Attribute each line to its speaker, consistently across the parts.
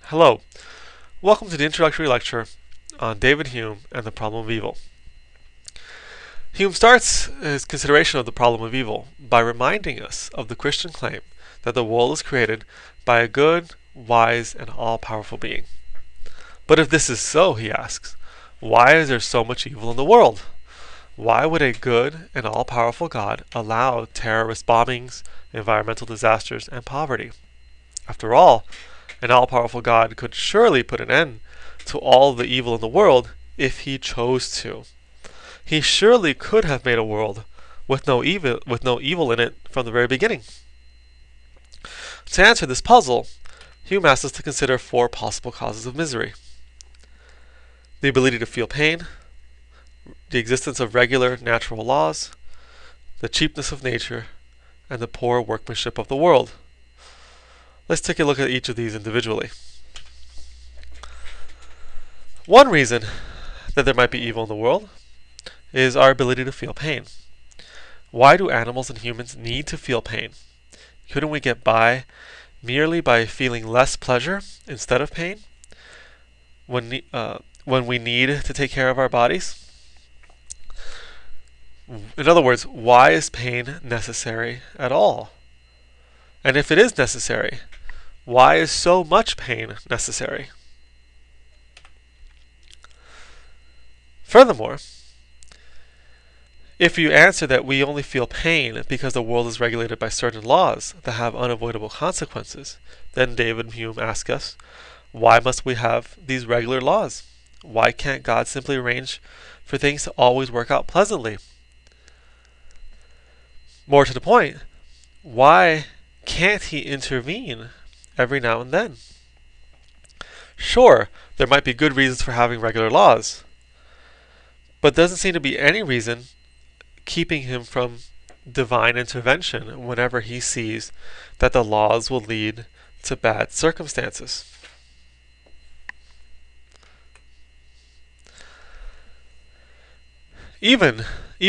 Speaker 1: Hello, welcome to the introductory lecture on David Hume and the problem of evil. Hume starts his consideration of the problem of evil by reminding us of the Christian claim that the world is created by a good, wise, and all-powerful being. But if this is so, he asks, why is there so much evil in the world? Why would a good and all-powerful God allow terrorist bombings, environmental disasters, and poverty? After all, an all-powerful God could surely put an end to all the evil in the world if he chose to. He surely could have made a world with no evil in it from the very beginning. To answer this puzzle, Hume asks us to consider four possible causes of misery: the ability to feel pain, the existence of regular natural laws, the cheapness of nature, and the poor workmanship of the world. Let's take a look at each of these individually. One reason that there might be evil in the world is our ability to feel pain. Why do animals and humans need to feel pain? Couldn't we get by merely by feeling less pleasure instead of pain when we need to take care of our bodies? In other words, why is pain necessary at all? And if it is necessary, why is so much pain necessary? Furthermore, if you answer that we only feel pain because the world is regulated by certain laws that have unavoidable consequences, then David Hume asks us, why must we have these regular laws? Why can't God simply arrange for things to always work out pleasantly? More to the point, why can't he intervene every now and then? Sure, there might be good reasons for having regular laws, but there doesn't seem to be any reason keeping him from divine intervention whenever he sees that the laws will lead to bad circumstances. Even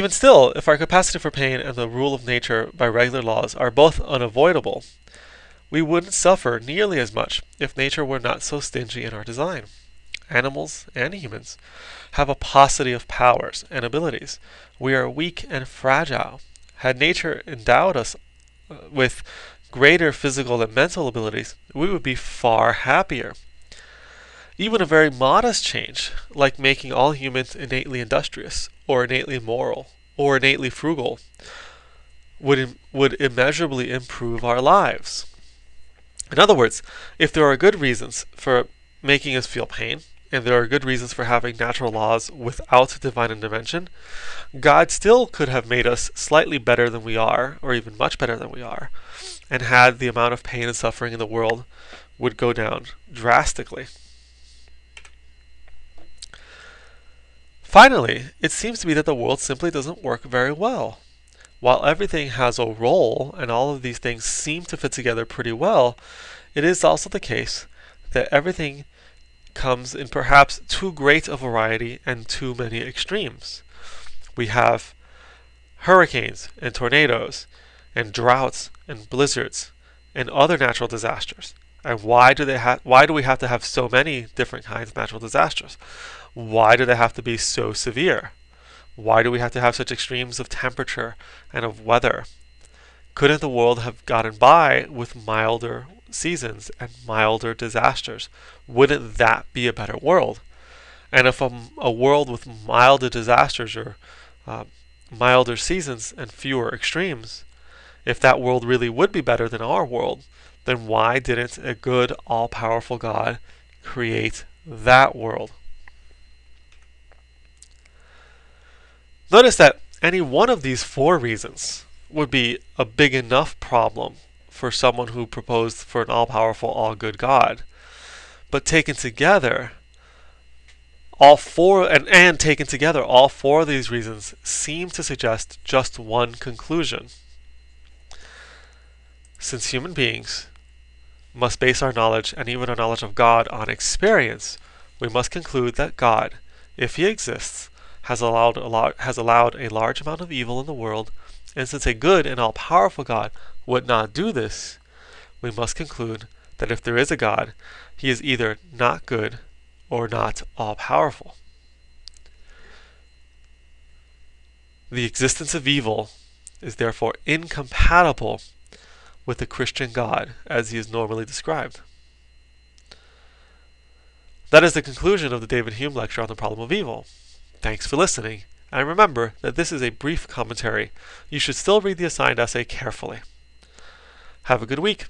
Speaker 1: still, if our capacity for pain and the rule of nature by regular laws are both unavoidable, we wouldn't suffer nearly as much if nature were not so stingy in our design. Animals and humans have a paucity of powers and abilities. We are weak and fragile. Had nature endowed us with greater physical and mental abilities, we would be far happier. Even a very modest change, like making all humans innately industrious, or innately moral, or innately frugal, would immeasurably improve our lives. In other words, if there are good reasons for making us feel pain, and there are good reasons for having natural laws without divine intervention, God still could have made us slightly better than we are, or even much better than we are, and had the amount of pain and suffering in the world would go down drastically. Finally, it seems to be that the world simply doesn't work very well. While everything has a role and all of these things seem to fit together pretty well, it is also the case that everything comes in perhaps too great a variety and too many extremes. We have hurricanes and tornadoes and droughts and blizzards and other natural disasters. And why do we have to have so many different kinds of natural disasters? Why do they have to be so severe? Why do we have to have such extremes of temperature and of weather? Couldn't the world have gotten by with milder seasons and milder disasters? Wouldn't that be a better world? And if a world with milder disasters or milder seasons and fewer extremes, if that world really would be better than our world, then why didn't a good, all-powerful God create that world? Notice that any one of these four reasons would be a big enough problem for someone who proposed for an all-powerful, all-good God. But taken together, all four of these reasons seem to suggest just one conclusion. Since human beings must base our knowledge and even our knowledge of God on experience, we must conclude that God, if he exists, has allowed a large amount of evil in the world, and since a good and all-powerful God would not do this, we must conclude that if there is a God, he is either not good or not all-powerful. The existence of evil is therefore incompatible with the Christian God as he is normally described. That is the conclusion of the David Hume lecture on the problem of evil. Thanks for listening, and remember that this is a brief commentary. You should still read the assigned essay carefully. Have a good week.